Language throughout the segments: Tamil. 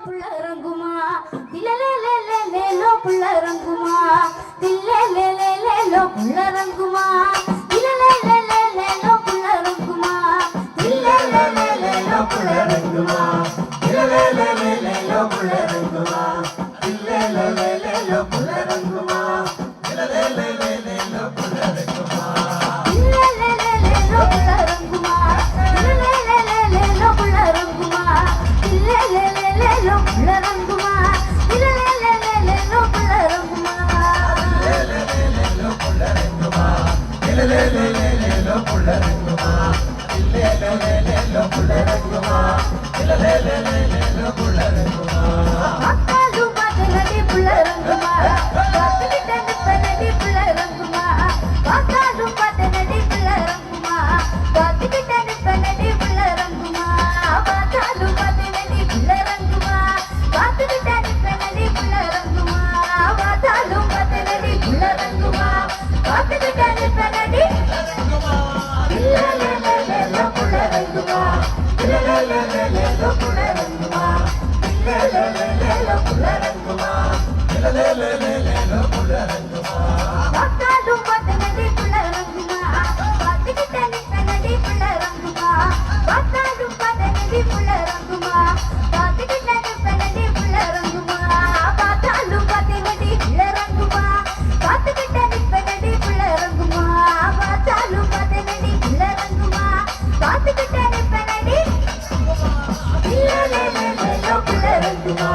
புள்ளரங்குமா திலலேலேலேலோ புள்ளரங்குமா தில்லேலேலேலோ புள்ளரங்குமா திலலேலேலேலோ புள்ளரங்குமா தில்லேலேலேலோ புள்ளரங்குமா திலலேலேலேலோ புள்ளரங்குமா தில்லேலேலேலோ புள்ளரங்குமா திலலேலேலேலோ புள்ளரங்குமா தில்லேலேலேலோ புள்ளரங்குமா திலலேலேலேலோ புள்ளரங்குமா தில்லேலேலேலோ புள்ளரங்குமா திலலேலேலேலோ புள்ளரங்குமா தில்லேலேலேலோ புள்ளரங்குமா திலலேலேலேலோ புள்ளரங்குமா தில்லேலேலேலோ புள்ளரங்குமா திலலேலேலேலோ புள்ளரங்குமா அக்காலு மகனடி புள்ளரங்குமா காத்துக்கிட்ட நிப்பனடி புள்ளரங்குமா அக்காலு மகனடி புள்ளரங்குமா காத்துக்கிட்ட நிப்பனடி புள்ளரங்குமா அக்காலு மகனடி புள்ளரங்குமா காத்துக்கிட்ட நிப்பனடி புள்ளரங்குமா அக்காலு மகனடி புள்ளரங்குமா காத்துக்கிட்ட நிப்பனடி புள்ளரங்குமா இல்லலேலேலோ புள்ளரங்குமா இல்லலேலேலோ புள்ளரங்குமா இல்லலேலேலோ புள்ளரங்குமா இல்லலேலேலோ புள்ளரங்குமா அக்காலு மகனடி புள்ளரங்குமா காத்துக்கிட்ட நிப்பனடி புள்ளரங்குமா அக்காலு மகனடி புள்ளரங்குமா காத்துக்கிட்ட நிப்பனடி புள்ளரங்குமா அக்காலு மகனடி புள்ளரங்குமா காத்துக்கிட்ட நிப்பனடி புள்ளரங்குமா அக்காலு மகனடி புள்ளரங்குமா காத்துக்கிட்ட நிப்பனடி இல்லலேலேலோ புள்ளரங்குமா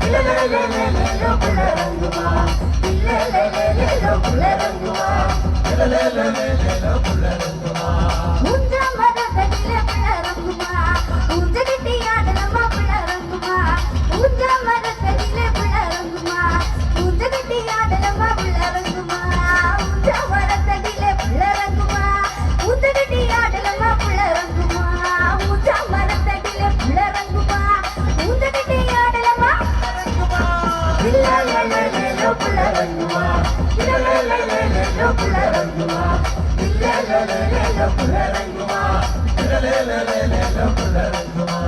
இல்லலேலேலோ புள்ளரங்குமா இல்லலேலேலோ புள்ளரங்குமா இல்லலேலேலோ புள்ளரங்குமா உஞ்ச மரத்தடில புள்ளரங்குமா உஞ்ச கட்டியாடலமா புள்ளரங்குமா உஞ்ச மரத்தடில புள்ளரங்குமா உஞ்ச கட்டியாடலமா புள்ளரங்குமா உஞ்ச மரத்தடில புள்ளரங்குமா உஞ்ச கட்டியாடலமா புள்ளரங்குமா உஞ்ச மரத்தடில புள்ளரங்குமா உஞ்ச கட்டியாடலமா இல்லலேலேலோ புள்ளரங்குமா இல்லலேலேலோ புள்ளரங்குமா இல்லலேலேலோ புள்ளரங்குமா இல்லலேலேலோ புள்ளரங்குமா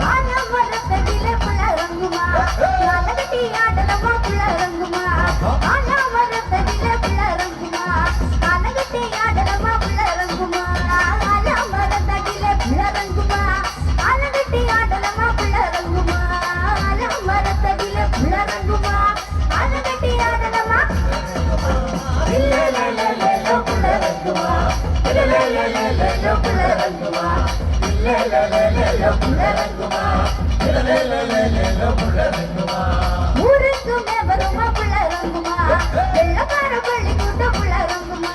ஆனா மரத்தடில புள்ளரங்குமா காலகட்டியாடலமா புள்ளரங்குமா ஆனா மரத்தடில புள்ளரங்குமா காலகட்டியாடலமா புள்ளரங்குமா ஆனா மரத்தடில புள்ளரங்குமா காலகட்டியாடலமா புள்ளரங்குமா ஆனா மரத்தடில புள்ளரங்குமா காலகட்டியாடலமா இல்லலேலேலோ புள்ளரங்குமா இல்லலேலேலோ புள்ளரங்குமா இல்லலேலேலோ புள்ளரங்குமா இல்லலேலேலோ புள்ளரங்குமா ஊருக்குமே வருமா புள்ளரங்குமா வெள்ளக்கார பள்ளி கூட்ட புள்ளரங்குமா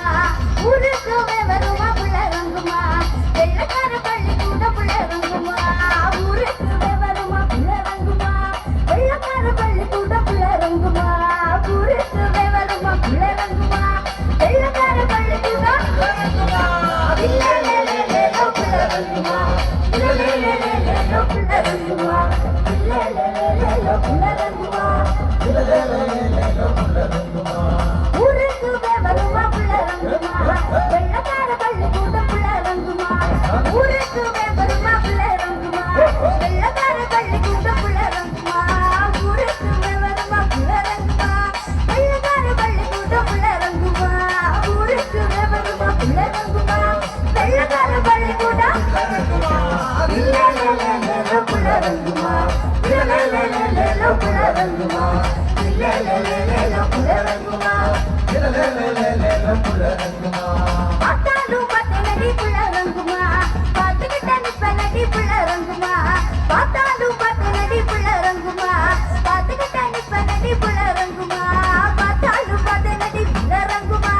ஊருக்குமே வருமா புள்ளரங்குமா வெள்ளக்கார பள்ளி கூட்ட புள்ளரங்குமா ஊருக்குமே வருமா புள்ளரங்குமா வெள்ளக்கார பள்ளி கூட்ட புள்ளரங்குமா ஊருக்குமே வருமா புள்ளரங்குமா வெள்ளக்கார பள்ளி கூட்ட புள்ளரங்குமா இல்லலேலேலோ புள்ளரங்குமா இல்லலேலேலோ புள்ளரங்குமா இல்லலேலேலோ புள்ளரங்குமா இல்லலேலேலோ புள்ளரங்குமா ஊருக்குமே வருமா புள்ளரங்குமா வெள்ளக்கார பள்ளி கூட்ட புள்ளரங்குமா ஊருக்குமே வருமா புள்ளரங்குமா வெள்ளக்கார பள்ளி கூட்ட புள்ளரங்குமா ஊருக்குமே வருமா புள்ளரங்குமா வெள்ளக்கார பள்ளி கூட்ட புள்ளரங்குமா ஊருக்குமே வருமா புள்ளரங்குமா வெள்ளக்கார பள்ளி கூட்ட புள்ளரங்குமா இல்லலேலேலோ புள்ளரங்குமா இல்லலேலேலோ புள்ளரங்குமா இல்லலேலேலோ புள்ளரங்குமா இல்லலேலேலோ புள்ளரங்குமா அக்காலு மகனடி புள்ளரங்குமா காத்துக்கிட்ட நிப்பனடி புள்ளரங்குமா அக்காலு மகனடி புள்ளரங்குமா காத்துக்கிட்ட நிப்பனடி புள்ளரங்குமா அக்காலு மகனடி புள்ளரங்குமா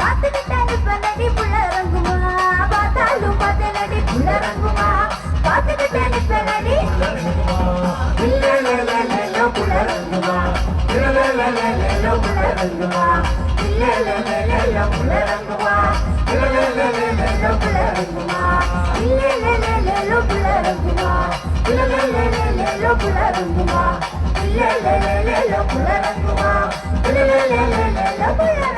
காத்துக்கிட்ட நிப்பனடி புள்ளரங்குமா அக்காலு மகனடி புள்ளரங்குமா காத்துக்கிட்ட நிப்பனடி இல்லலேலேலோ புள்ளரங்குமா இல்லலேலேலோ புள்ளரங்குமா இல்லலேலேலோ புள்ளரங்குமா இல்லலேலேலோ புள்ளரங்குமா இல்லலேலேலோ புள்ளரங்குமா இல்லலேலேலோ புள்ளரங்குமா இல்லலேலேலோ புள்ளரங்குமா இல்லலேலேலோ புள்ளரங்குமா